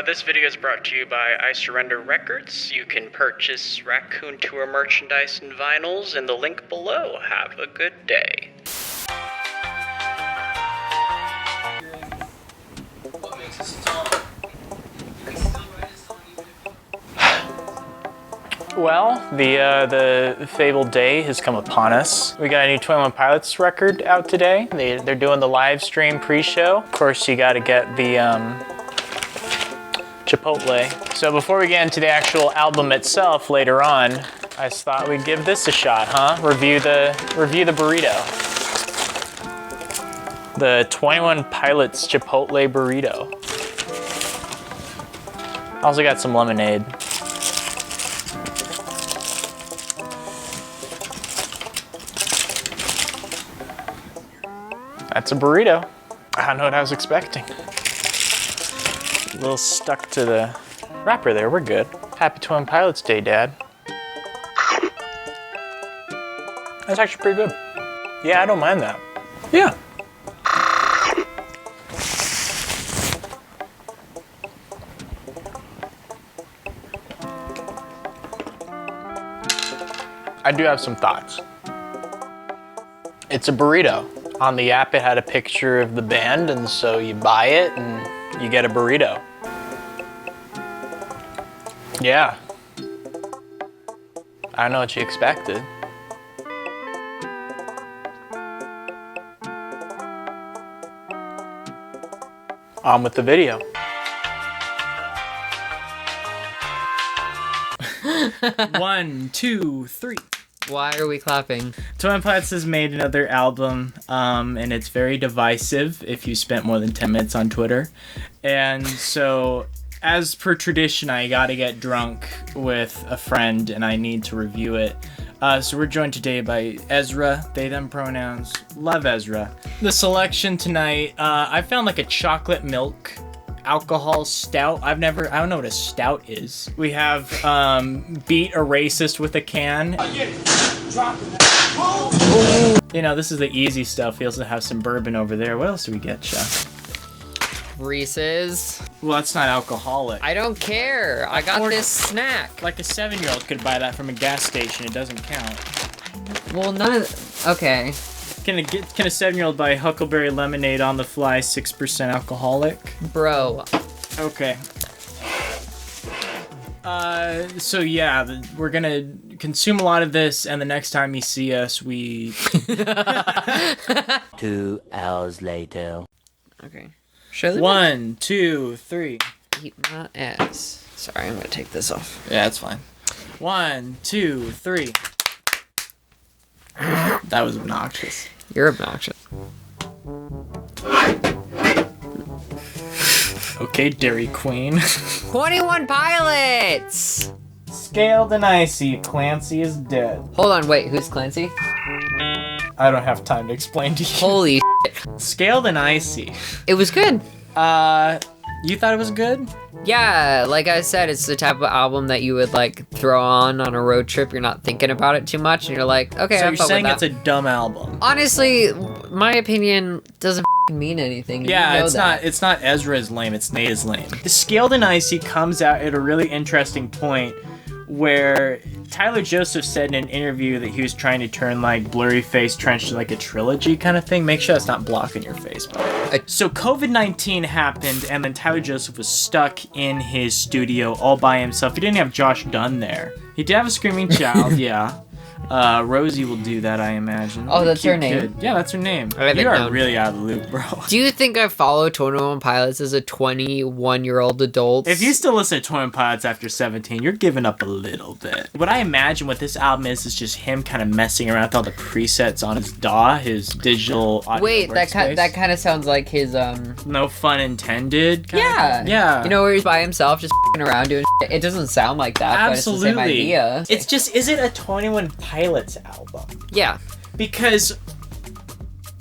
This video is brought to you by I Surrender Records. You can purchase Raccoon Tour merchandise and vinyls in the link below. Have a good day. What makes us a song? Well, the fabled day has come upon us. We got a new 21 Pilots record out today. They're doing the live stream pre-show. Of course, you got to get the Chipotle. So before we get into the actual album itself later on, I just thought we'd give this a shot, huh? Review the burrito. The 21 Pilots Chipotle burrito. Also got some lemonade. That's a burrito. I don't know what I was expecting. A little stuck to the wrapper there, we're good. Happy Twin Pilots Day, Dad. That's actually pretty good. Yeah, I don't mind that. Yeah. I do have some thoughts. It's a burrito. On the app, it had a picture of the band, and so you buy it and you get a burrito. Yeah. I don't know what you expected. On with the video. One, two, three. Why are we clapping? 21 Pilots has made another album, and it's very divisive if you spent more than 10 minutes on Twitter. And so, as per tradition, I gotta get drunk with a friend, and I need to review it. So we're joined today by Ezra, they, them pronouns. Love Ezra. The selection tonight, I found like a chocolate milk alcohol stout. I don't know what a stout is. We have Beat a Racist with a Can. You know, this is the easy stuff. We also have some bourbon over there. What else do we get, Chef? Reese's. Well, that's not alcoholic. I don't care. I got this snack. Like a 7-year-old could buy that from a gas station. It doesn't count. Well, none of... Okay. Can a 7-year-old buy Huckleberry lemonade on the fly, 6% alcoholic? Bro. Okay. So yeah, we're gonna consume a lot of this, and the next time you see us, we... 2 hours later. Okay. Show 1, 2, 3. Eat my ass. Sorry, I'm gonna take this off. Yeah, that's fine. 1, 2, 3. That was obnoxious. You're obnoxious. Okay, Dairy Queen. 21 Pilots! Scaled and icy, Clancy is dead. Hold on, wait, who's Clancy? I don't have time to explain to you. Holy Scaled and icy. It was good. You thought it was good? Yeah, like I said, it's the type of album that you would like throw on a road trip. You're not thinking about it too much, and you're like, okay, so I'm you're saying with it's a dumb album? Honestly, my opinion doesn't mean anything. Yeah, you know it's not Ezra's lame, it's Nate's lame. Scaled and Icy comes out at a really interesting point where Tyler Joseph said in an interview that he was trying to turn like Blurry Face Trench to like a trilogy kind of thing. Make sure that's not blocking your face. So COVID-19 happened, and then Tyler Joseph was stuck in his studio all by himself. He didn't have Josh Dunn there. He did have a screaming child, yeah. Rosie will do that, I imagine. Oh, that's her name? Kid. Yeah, that's her name. You are really out of the loop, bro. Do you think I follow 21 Pilots as a 21-year-old adult? If you still listen to 21 Pilots after 17, you're giving up a little bit. What I imagine what this album is just him kind of messing around with all the presets on his DAW, his digital audio Wait, that workspace. kind of sounds like his, No fun intended kind Yeah. of? Yeah. You know, where he's by himself just f***ing around doing shit. It doesn't sound like that, Absolutely. but it's the same idea. It's just, is it a 21 Pilots album? Yeah. Because,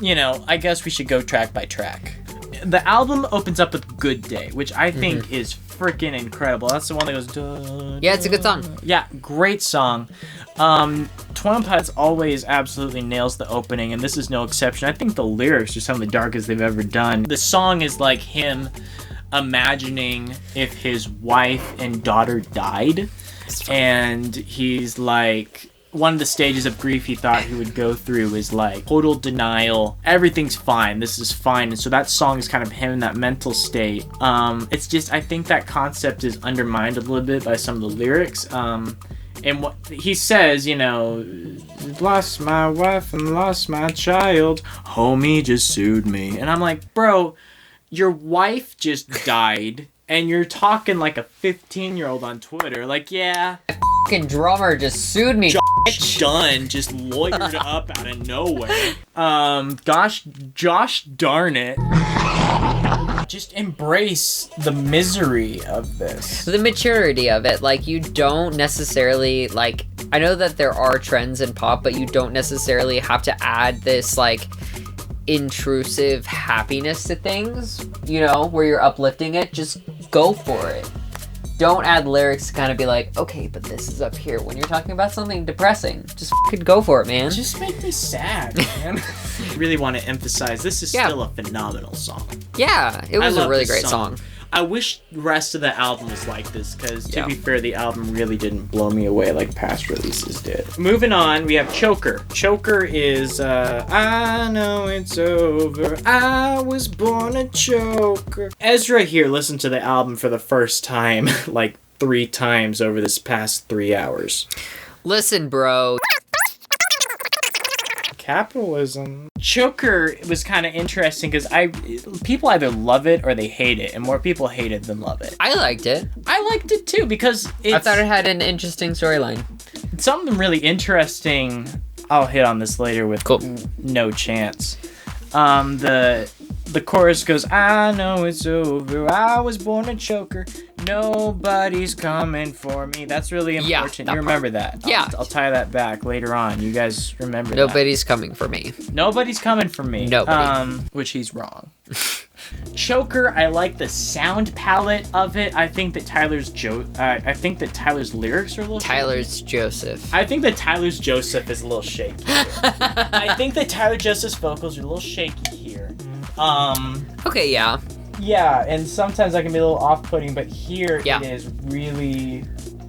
you know, I guess we should go track by track. The album opens up with Good Day, which I think is freaking incredible. That's the one that goes... Dun, Yeah, it's a good song. Yeah, great song. 21 Pilots always absolutely nails the opening, and this is no exception. I think the lyrics are some of the darkest they've ever done. The song is like him imagining if his wife and daughter died, and he's like, one of the stages of grief he thought he would go through is like total denial. Everything's fine. This is fine. And so that song is kind of him in that mental state. It's just, I think that concept is undermined a little bit by some of the lyrics. And what he says, you know, lost my wife and lost my child. Homie just sued me. And I'm like, bro, your wife just died and you're talking like a 15-year-old on Twitter. Like, yeah. Fucking drummer just sued me. Josh Dunn just lawyered up out of nowhere. Josh darn it. Just embrace the misery of this. The maturity of it. Like, you don't necessarily, like, I know that there are trends in pop, but you don't necessarily have to add this, like, intrusive happiness to things, you know, where you're uplifting it. Just go for it. Don't add lyrics to kind of be like, okay, but this is up here. When you're talking about something depressing, just fucking go for it, man. Just make me sad, man. Really want to emphasize, this is still a phenomenal song. Yeah, it was a really great song. I wish the rest of the album was like this, because to be fair, the album really didn't blow me away like past releases did. Moving on, we have Choker. Choker is, I know it's over, I was born a choker. Ezra here listened to the album for the first time, like 3 times over this past 3 hours. Listen, bro. Capitalism. Choker was kind of interesting because people either love it or they hate it, and more people hate it than love it. I liked it. I liked it too because I thought it had an interesting storyline. Something really interesting. I'll hit on this later with No Chance. The chorus goes, I know it's over, I was born a choker, nobody's coming for me. That's really important. You remember that. Yeah. I'll tie that back later on. You guys remember that. Nobody's coming for me. Nobody's coming for me. Nobody. Which he's wrong. Choker, I like the sound palette of it. I think that Tyler's lyrics are a little shaky. Joseph. I think that Tyler's Joseph is a little shaky. I think that Tyler Joseph's vocals are a little shaky here. Okay, yeah. Yeah, and sometimes I can be a little off-putting, but here it is really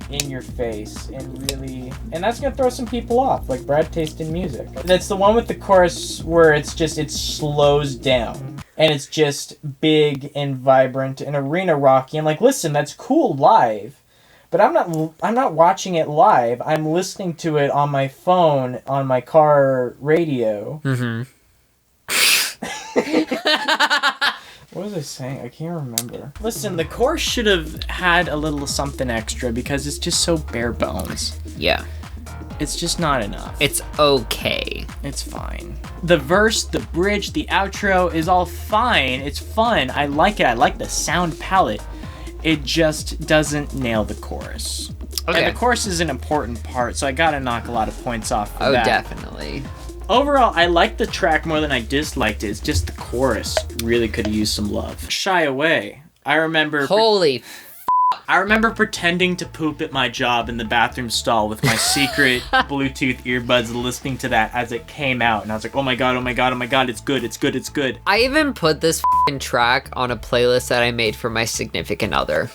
in your face and that's gonna throw some people off, like Brad taste in music. That's the one with the chorus where it slows down and it's just big and vibrant and arena rocky. I'm like, listen, that's cool live, but I'm not watching it live. I'm listening to it on my phone on my car radio. Mm-hmm. What was I saying? I can't remember. Listen, the chorus should have had a little something extra because it's just so bare bones. Yeah. It's just not enough. It's okay. It's fine. The verse, the bridge, the outro is all fine. It's fun. I like it. I like the sound palette. It just doesn't nail the chorus. Okay. And the chorus is an important part, so I gotta knock a lot of points off for that. Oh, definitely. Overall, I liked the track more than I disliked it. It's just the chorus really could have used some love. Shy Away. I remember pretending to poop at my job in the bathroom stall with my secret Bluetooth earbuds, listening to that as it came out, and I was like, oh my god, it's good, it's good, it's good. I even put this track on a playlist that I made for my significant other.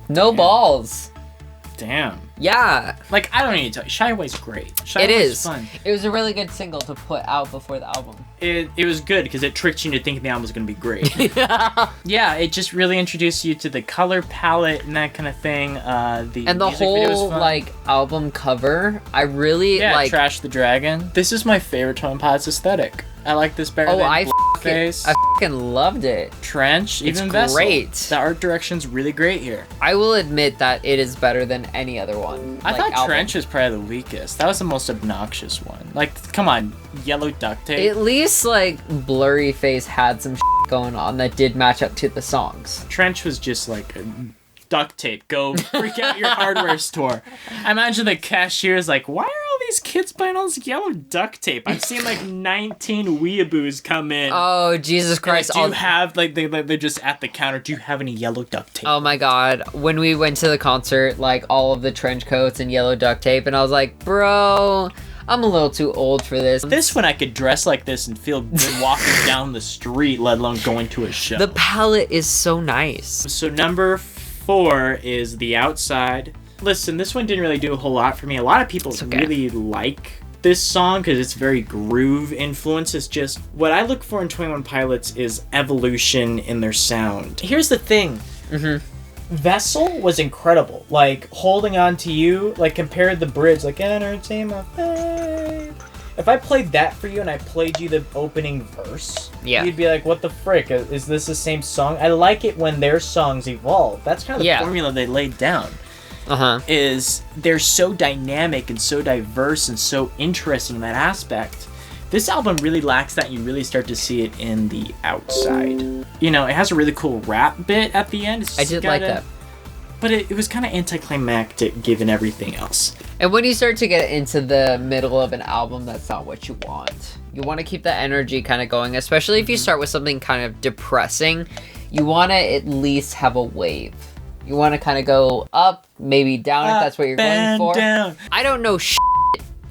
No balls. Damn. Yeah. Like, I don't need to tell you, Shy Away's great. It is fun. It was a really good single to put out before the album. It was good because it tricked you into thinking the album was going to be great. Yeah, it just really introduced you to the color palette and that kind of thing. The whole like album cover, I really like. Trash the Dragon. This is my favorite Tone Pilots aesthetic. I like this better than I Face. fucking loved it. Trench, even It's great. Vessel. The art direction's really great here. I will admit that it is better than any other one. I thought Trench was probably the weakest. That was the most obnoxious one. Like, come on, yellow duct tape. At least, like, Blurry Face had some going on that did match up to the songs. Trench was just like duct tape. Go freak out your hardware store. I imagine the cashier's like, why are all these kids buying all this yellow duct tape? I've seen like 19 weeaboos come in. Oh, Jesus Christ. Do you have, like, they're just at the counter, do you have any yellow duct tape? Oh my god. When we went to the concert, like, all of the trench coats and yellow duct tape, and I was like, bro, I'm a little too old for this. This one I could dress like this and feel good walking down the street, let alone going to a show. The palette is so nice. So number 4 is The Outside. Listen, this one didn't really do a whole lot for me. A lot of people really like this song because it's very groove influence. It's just what I look for in 21 Pilots is evolution in their sound. Here's the thing. Vessel was incredible. Like, Holding On to You, like, compared the bridge, like, entertain my faith. If I played that for you and I played you the opening verse, you'd be like, what the frick? Is this the same song? I like it when their songs evolve. That's kind of the formula they laid down. Is they're so dynamic and so diverse and so interesting in that aspect. This album really lacks that. You really start to see it in The Outside. You know, it has a really cool rap bit at the end. I did like that. But it was kind of anticlimactic given everything else. And when you start to get into the middle of an album, that's not what you want. You want to keep that energy kind of going, especially if you start with something kind of depressing. You want to at least have a wave. You want to kind of go up, maybe down if that's what you're going for. Down. I don't know shit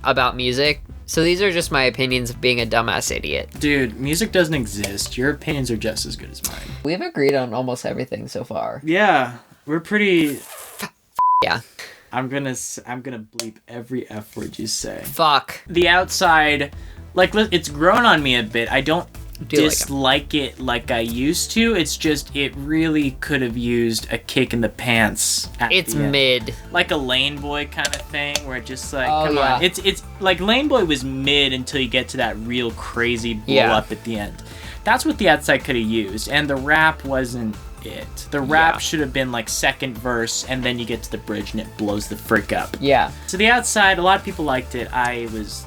about music, so these are just my opinions of being a dumbass idiot. Dude, music doesn't exist. Your opinions are just as good as mine. We've agreed on almost everything so far. Yeah, we're pretty... Yeah. I'm gonna bleep every F word you say. Fuck. The Outside, like, it's grown on me a bit. I don't dislike it like I used to. It's just, it really could have used a kick in the pants. It's mid. Like a Lane Boy kind of thing, where it just like, come on. It's like Lane Boy was mid until you get to that real crazy blow up at the end. That's what The Outside could have used, and the rap wasn't it. The rap should have been like second verse, and then you get to the bridge and it blows the frick up. Yeah. So The Outside, a lot of people liked it. I was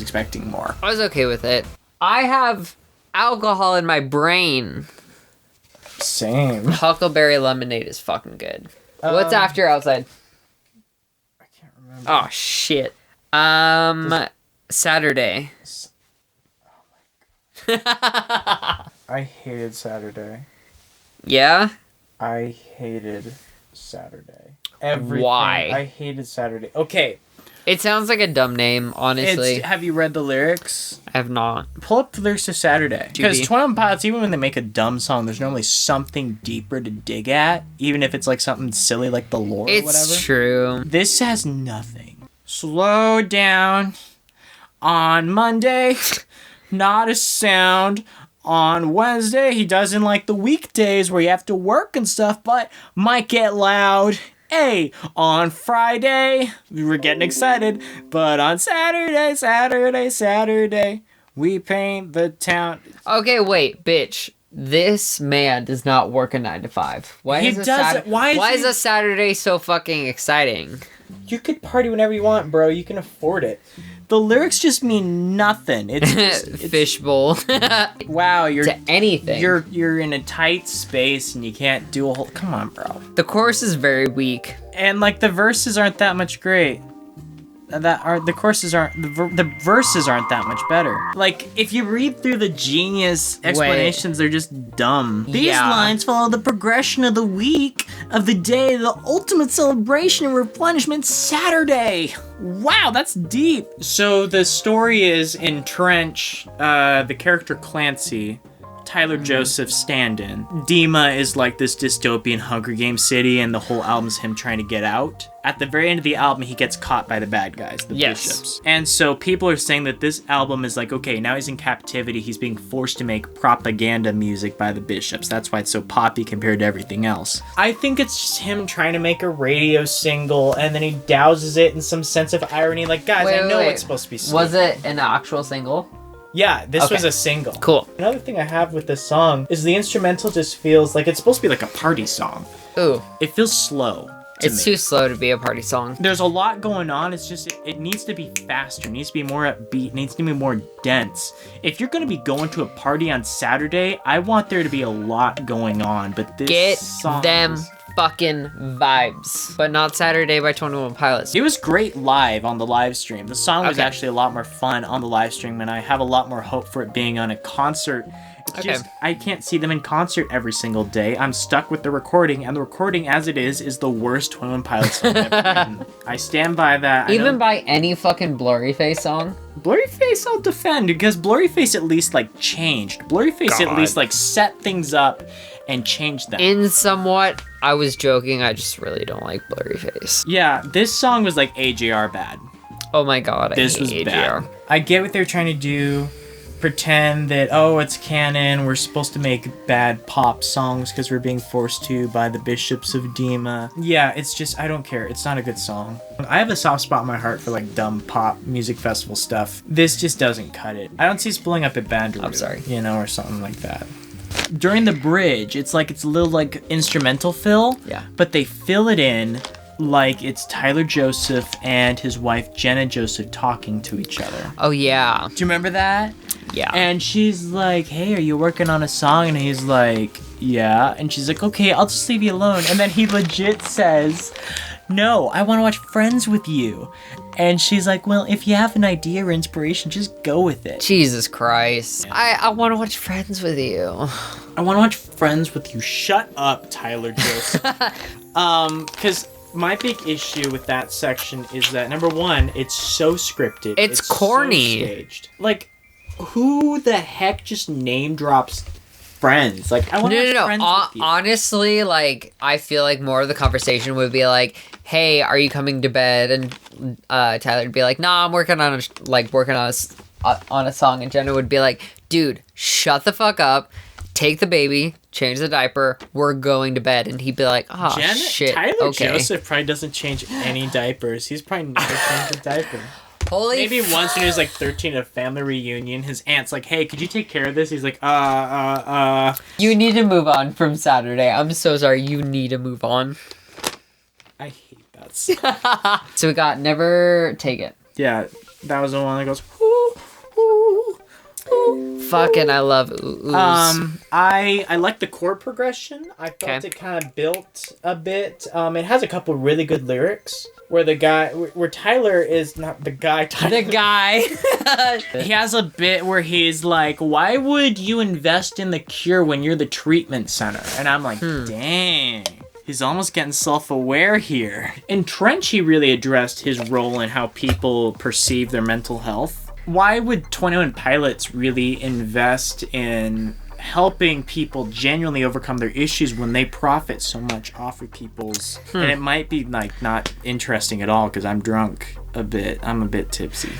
expecting more. I was okay with it. I have alcohol in my brain. Same. Huckleberry Lemonade is fucking good. What's after Outside? I can't remember. Oh shit. Saturday. Oh my god. I hated Saturday. Yeah? I hated Saturday. Everything. Why? I hated Saturday. Okay. It sounds like a dumb name, honestly. Have you read the lyrics? I have not. Pull up the lyrics to Saturday. Because 21 Pilots, even when they make a dumb song, there's normally something deeper to dig at, even if it's like something silly like the lore or whatever. It's true. This has nothing. Slow down on Monday, not a sound. On Wednesday, he doesn't like the weekdays where you have to work and stuff, but might get loud. Hey, on Friday, we were getting excited, but on Saturday, we paint the town. Okay, wait, bitch. This man does not work a 9 to 5. Why is a Saturday so fucking exciting? You could party whenever you want, bro. You can afford it. The lyrics just mean nothing. It's fishbowl. Wow, you're to anything. You're in a tight space and you can't do a whole. Come on, bro. The chorus is very weak, and like the verses aren't that much great. The verses aren't that much better. Like, if you read through the genius explanations, they're just dumb. These lines follow the progression of the week, of the day, the ultimate celebration and replenishment, Saturday. Wow, that's deep. So the story is in Trench, the character Clancy, Tyler Joseph's stand-in. Dima is like this dystopian Hunger Games city, and the whole album's him trying to get out. At the very end of the album, he gets caught by the bad guys, the bishops. And so people are saying that this album is like, okay, now he's in captivity. He's being forced to make propaganda music by the bishops. That's why it's so poppy compared to everything else. I think it's just him trying to make a radio single, and then he douses it in some sense of irony. Like, guys, I know it's supposed to be sweet. Was it an actual single? Yeah, this was a single. Cool. Another thing I have with this song is the instrumental just feels like it's supposed to be like a party song. Ooh. It feels slow. It's too slow to be a party song. There's a lot going on. It's just, it needs to be faster. It needs to be more upbeat. It needs to be more dense. If you're going to be going to a party on Saturday, I want there to be a lot going on. But this song fucking vibes. But not Saturday by 21 Pilots. It was great live on the live stream. The song was actually a lot more fun on the live stream, and I have a lot more hope for it being on a concert Okay. I can't see them in concert every single day. I'm stuck with the recording, and the recording as it is the worst 21 Pilots song ever written. I stand by that. Even by any fucking Blurryface song? Blurryface I'll defend, because Blurryface at least, like, changed. Blurryface at least, like, set things up and changed them. In somewhat, I was joking, I just really don't like Blurryface. Yeah, this song was, like, AJR bad. Oh my god, This was bad. I get what they're trying to do. Pretend that, oh, it's canon, we're supposed to make bad pop songs because we're being forced to by the bishops of Dima. Yeah, it's just, I don't care. It's not a good song. I have a soft spot in my heart for, like, dumb pop music festival stuff. This just doesn't cut it. I don't see us pulling up at Bandaroo. I'm sorry. You know, or something like that. During the bridge, it's a little, like, instrumental fill. Yeah. But they fill it in like it's Tyler Joseph and his wife Jenna Joseph talking to each other. Oh yeah. Do you remember that? Yeah. And she's like, hey, are you working on a song? And he's like, yeah. And she's like, okay, I'll just leave you alone. And then he legit says, no, I want to watch Friends with you. And she's like, well, if you have an idea or inspiration, just go with it. Jesus Christ. Yeah. I want to watch Friends with you. I want to watch Friends with you. Shut up, Tyler Joseph. Because my big issue with that section is that, number one, it's so scripted. It's corny. So staged. Like, who the heck just name drops Friends? Like, I want to watch Friends with you. Honestly, like, I feel like more of the conversation would be like, hey, are you coming to bed? And Tyler would be like, nah, I'm working on a song. And Jenna would be like, dude, shut the fuck up. Take the baby, change the diaper, we're going to bed. And he'd be like, oh, shit, Tyler okay. Joseph probably doesn't change any diapers. He's probably never changed a diaper. Maybe once when he was like 13 at a family reunion, his aunt's like, hey, could you take care of this? He's like, You need to move on from Saturday. I'm so sorry. You need to move on. I hate that song. So we got Never Take It. Yeah, that was the one that goes, ooh, ooh, ooh. Fucking I love oohs. I like the chord progression. I felt it kind of built a bit. It has a couple really good lyrics where Tyler is not the guy. Tyler. The guy. He has a bit where he's like, why would you invest in the cure when you're the treatment center? And I'm like, dang. He's almost getting self-aware here. In Trench, he really addressed his role in how people perceive their mental health. Why would 21 Pilots really invest in helping people genuinely overcome their issues when they profit so much off of people's... And it might be, like, not interesting at all because I'm drunk a bit. I'm a bit tipsy.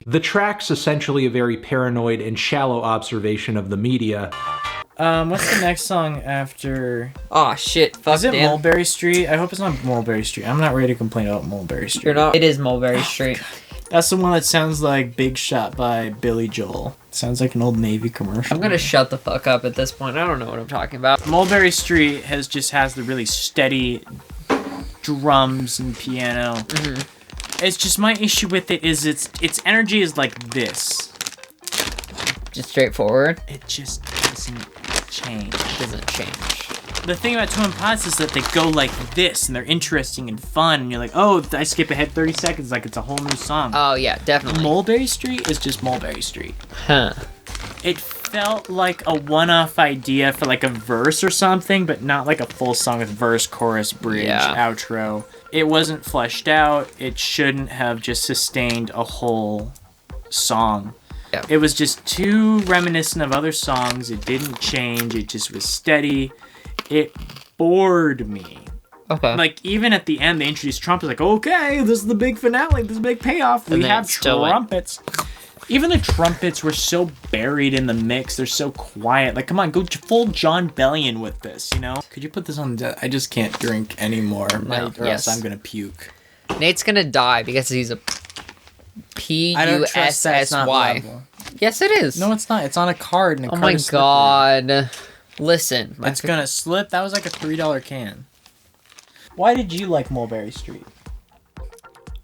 The track's essentially a very paranoid and shallow observation of the media. What's the next song after... Oh, shit. Fuck, Is it Dan. Mulberry Street? I hope it's not Mulberry Street. I'm not ready to complain about Mulberry Street. You're not. It is Mulberry Street. That's the one that sounds like Big Shot by Billy Joel. Sounds like an old Navy commercial. I'm gonna shut the fuck up at this point. I don't know what I'm talking about. Mulberry Street has the really steady drums and piano. Mm-hmm. It's just my issue with it is its energy is like this. Just straightforward. It just doesn't change. Doesn't change. The thing about Twin Pods is that they go like this, and they're interesting and fun, and you're like, oh, I skip ahead 30 seconds like it's a whole new song. Oh, yeah, definitely. Mulberry Street is just Mulberry Street. Huh. It felt like a one-off idea for like a verse or something, but not like a full song with verse, chorus, bridge, outro. It wasn't fleshed out. It shouldn't have just sustained a whole song. Yeah. It was just too reminiscent of other songs. It didn't change. It just was steady. It bored me. Okay. Like, even at the end, they introduced trumpets. Like, okay, this is the big finale. This is the big payoff. We have trumpets. Even the trumpets were so buried in the mix. They're so quiet. Like, come on, go full John Bellion with this, you know? Could you put this on? I just can't drink anymore. No, or else I'm going to puke. Nate's gonna die because he's a I don't trust that it's not P-U-S-S-Y. level. Yes, it is. No, it's not. It's on a card. And Oh my god. Listen. It's going to slip. That was like a $3 can. Why did you like Mulberry Street?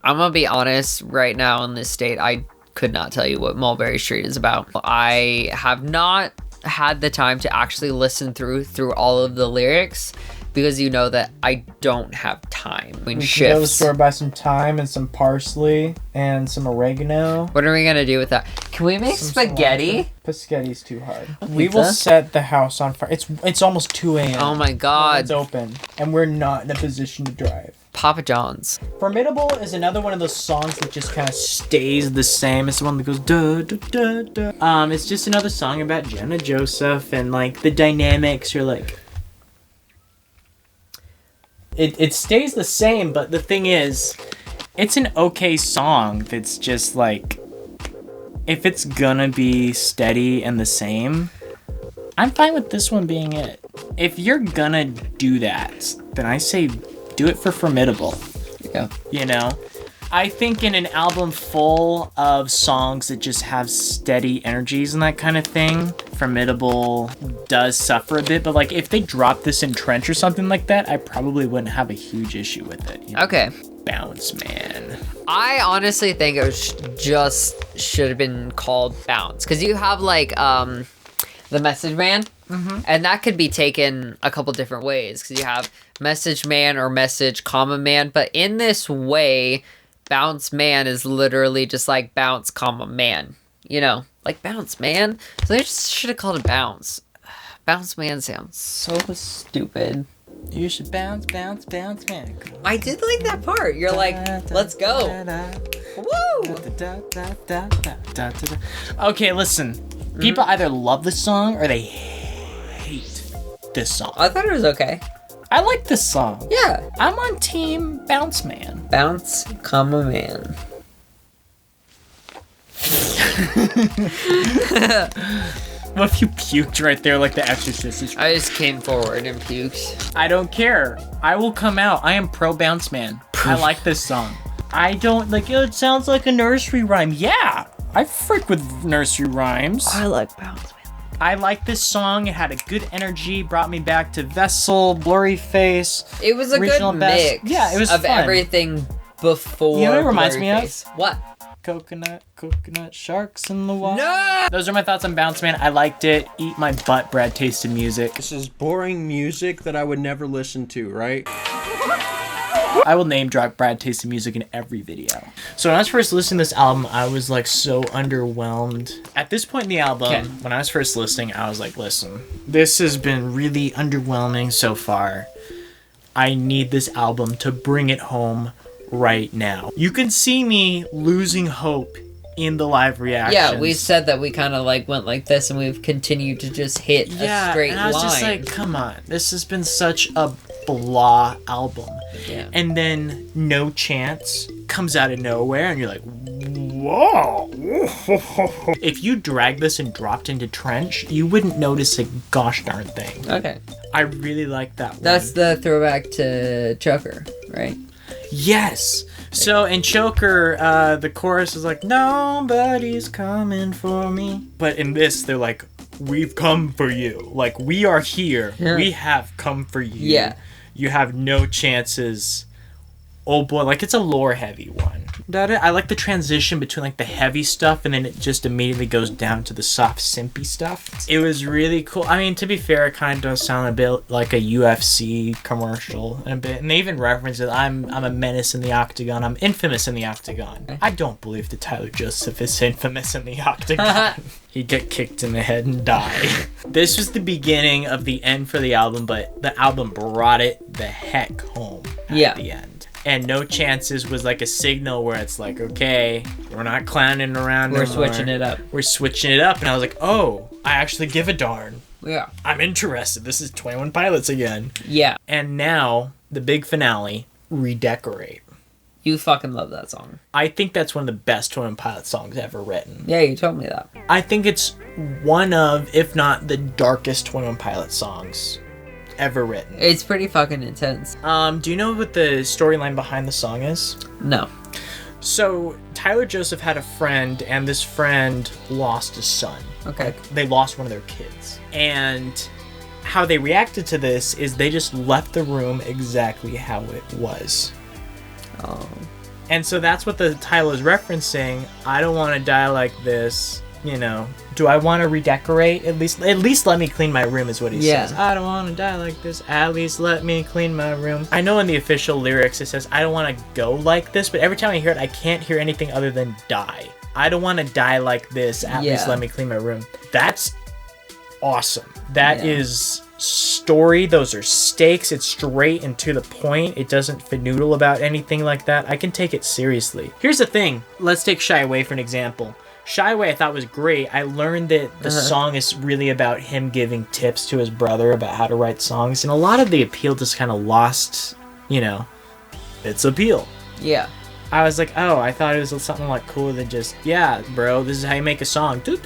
I'm gonna be honest, right now in this state, I could not tell you what Mulberry Street is about. I have not had the time to actually listen through all of the lyrics because you know that I don't have time between We should go to the shifts. store, buy some thyme and some parsley and some oregano. What are we gonna do with that? Can we make Some spaghetti? cilantro. Spaghetti's too hard. We Pizza? will set the house on fire. It's almost 2 a.m. Oh my It's god. open, and we're not in a position to drive. Papa John's. Formidable is another one of those songs that just kind of stays the same. It's the one that goes da da da da. It's just another song about Jenna Joseph and like the dynamics are like. It stays the same, but the thing is, it's an okay song that's just like, if it's gonna be steady and the same, I'm fine with this one being it. If you're gonna do that, then I say do it for Formidable. Yeah. You know? I think in an album full of songs that just have steady energies and that kind of thing, Formidable does suffer a bit, but like if they dropped this in Trench or something like that, I probably wouldn't have a huge issue with it. You know? Okay. Bounce, man. I honestly think it was just should have been called Bounce, because you have like the Message Man, and that could be taken a couple different ways, because you have Message Man or Message comma Man, but in this way, Bounce Man is literally just like Bounce comma Man, you know, like Bounce Man. So they just should have called it Bounce. Bounce Man sounds so stupid. You should bounce, bounce, bounce, man. I did like that part. You're like, let's go. Woo! Okay, listen. People either love this song or they hate this song. I thought it was okay. I like this song. Yeah. I'm on team Bounce Man. Bounce comma Man. What if you puked right there like the Exorcist? I just came forward and puked. I don't care. I will come out. I am pro Bounce Man. I like this song. I don't like it sounds like a nursery rhyme. Yeah, I frick with nursery rhymes. I like Bounce Man. I like this song. It had a good energy, brought me back to Vessel, Blurry Face. It was a Regional good best. mix Yeah, it was of fun. everything before. You know what it reminds Blurry me of? Face. What? Coconut, sharks in the water. No! Those are my thoughts on Bounce Man. I liked it. Eat my butt, Brad tasted music. This is boring music that I would never listen to, right? I will name drop Brad tasted music in every video. So when I was first listening to this album, I was like so underwhelmed. At this point in the album, Okay. when I was first listening, I was like, listen, this has been really underwhelming so far. I need this album to bring it home right now. You can see me losing hope in the live reactions. Yeah, we said that we kind of like went like this, and we've continued to just hit a straight and I was line. just like, come on, this has been such a blah album. Yeah. And then No Chance comes out of nowhere, and you're like, whoa. If you drag this and dropped into Trench, you wouldn't notice a gosh darn thing. Okay. I really like that one. That's the throwback to Choker, right? Yes. So in Choker, the chorus is like, nobody's coming for me. But in this, they're like, we've come for you. Like, we are here. Yeah. We have come for you. Yeah. You have no chances. Oh boy, like it's a lore heavy one. I like the transition between like the heavy stuff and then it just immediately goes down to the soft simpy stuff. It was really cool. I mean, to be fair, it kind of does sound a bit like a UFC commercial and a bit. And they even reference it. I'm a menace in the octagon. I'm infamous in the octagon. I don't believe that Tyler Joseph is infamous in the octagon. He'd get kicked in the head and die. This was the beginning of the end for the album, but the album brought it the heck home at the end. And No Chances was like a signal where it's like, okay, we're not clowning around. We're no more. switching it up. We're switching it up. And I was like, oh, I actually give a darn. Yeah. I'm interested. This is 21 Pilots again. Yeah. And now, the big finale, Redecorate. You fucking love that song. I think that's one of the best 21 Pilots songs ever written. Yeah, you told me that. I think it's one of, if not the darkest 21 Pilots songs ever written. It's pretty fucking intense. Do you know what the storyline behind the song is? No. So, Tyler Joseph had a friend, and this friend lost his son. Okay. They lost one of their kids. And how they reacted to this is they just left the room exactly how it was. Oh. And so that's what the title is referencing. I don't want to die like this. you know, do I want to redecorate? At least let me clean my room is what he says. I don't want to die like this. At least let me clean my room. I know in the official lyrics it says I don't want to go like this, but every time I hear it, I can't hear anything other than die. I don't want to die like this. At least let me clean my room. That's awesome. That is story. Those are stakes. It's straight and to the point. It doesn't finoodle about anything like that. I can take it seriously. Here's the thing. Let's take Shy Away for an example. Shy Away I thought was great. I learned that the song is really about him giving tips to his brother about how to write songs, and a lot of the appeal just kind of lost, you know, its appeal. Yeah. I was like, oh, I thought it was something like cooler than just, yeah, bro, this is how you make a song. And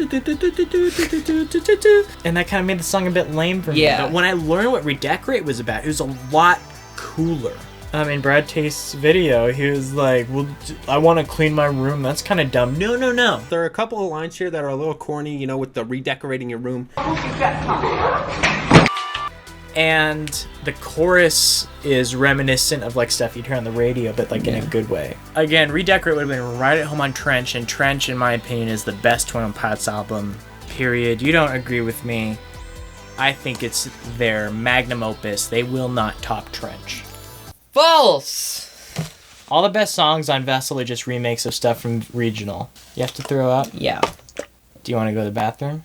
that kind of made the song a bit lame for me. But when I learned what Redecorate was about, it was a lot cooler. In Brad Taste's video, he was like, well, I want to clean my room. That's kind of dumb. No. There are a couple of lines here that are a little corny, you know, with the redecorating your room. And the chorus is reminiscent of like stuff you'd hear on the radio, but like in a good way. Again, Redecorate would have been right at home on Trench, and Trench, in my opinion, is the best 21 Pilots album, period. You don't agree with me. I think it's their magnum opus. They will not top Trench. False! All the best songs on Vessel are just remakes of stuff from Regional. You have to throw out? Yeah. Do you want to go to the bathroom?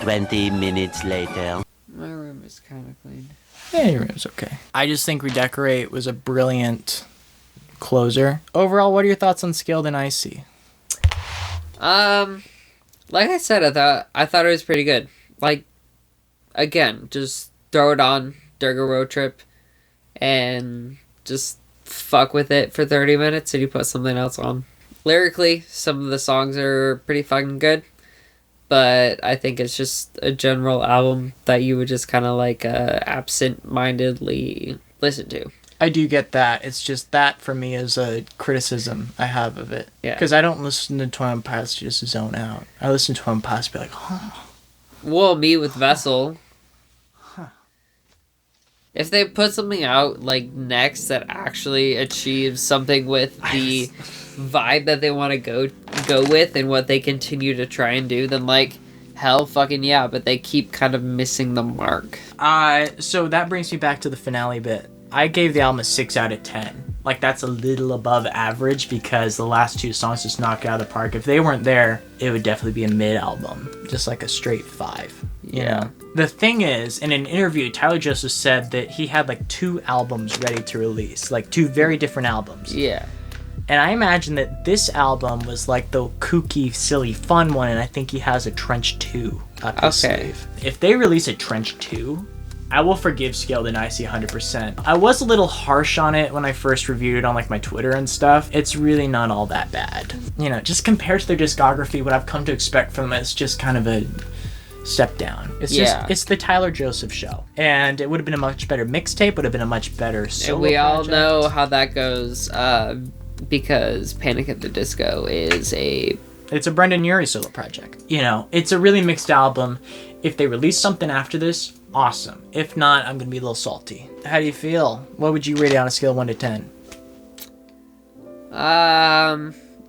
20 minutes later. My room is kind of clean. Yeah, your room's okay. I just think Redecorate was a brilliant closer. Overall, what are your thoughts on Skilled and Icy? Like I said, I thought it was pretty good. Like, again, just throw it on during a road trip and just fuck with it for 30 minutes and you put something else on. Lyrically, some of the songs are pretty fucking good, but I think it's just a general album that you would just kind of like absent-mindedly listen to. I do get that. It's just that for me is a criticism I have of it. Yeah. Because I don't listen to 21 Pilots to just zone out. I listen to 21 Pilots to be like, oh. Well, me with Vessel. If they put something out like next that actually achieves something with the vibe that they want to go with and what they continue to try and do, then like hell fucking yeah, but they keep kind of missing the mark. So that brings me back to the finale bit. I gave the album a 6 out of 10. Like that's a little above average because the last two songs just knock it out of the park. If they weren't there, it would definitely be a mid album, just like a straight 5. You know? The thing is, in an interview, Tyler Joseph said that he had like 2 albums ready to release, like 2 very different albums. Yeah. And I imagine that this album was like the kooky, silly, fun one, and I think he has a Trench 2 up his sleeve. If they release a Trench 2, I will forgive Scaled and Icy 100%. I was a little harsh on it when I first reviewed it on like my Twitter and stuff. It's really not all that bad. You know, just compared to their discography, what I've come to expect from them is just kind of a step down. It's just, it's the Tyler Joseph show. And it would have been a much better mixtape, would have been a much better solo And we all project. know how that goes, because Panic at the Disco is it's a Brendan Urie solo project. You know, it's a really mixed album. If they release something after this, awesome. If not, I'm gonna be a little salty. How do you feel? What would you rate it on a scale of 1 to 10?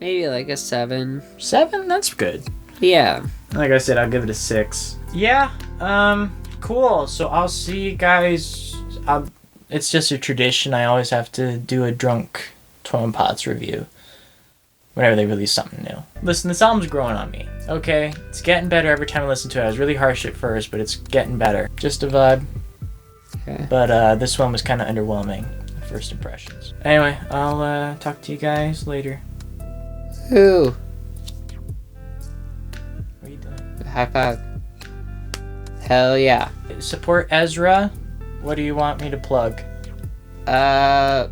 Maybe like a 7. 7? That's good. Yeah. Like I said, I'll give it a 6. Yeah, cool. So I'll see you guys. It's just a tradition. I always have to do a drunk 21 Pots review whenever they release something new. Listen, this album's growing on me, okay? It's getting better every time I listen to it. I was really harsh at first, but it's getting better. Just a vibe. Okay. But this one was kind of underwhelming, first impressions. Anyway, I'll talk to you guys later. Who? What are you doing? High five. Hell yeah. Support Ezra. What do you want me to plug? My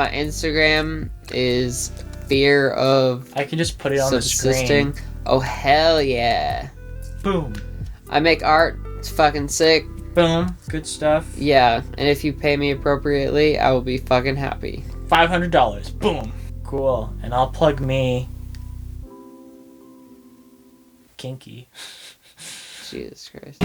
Instagram is fear of I can just put it on the subsisting. screen. Oh hell yeah. Boom. I make art. It's fucking sick. Boom. Good stuff. Yeah, and if you pay me appropriately, I will be fucking happy. $500. Boom. Cool. And I'll plug me. Kinky. Jesus Christ.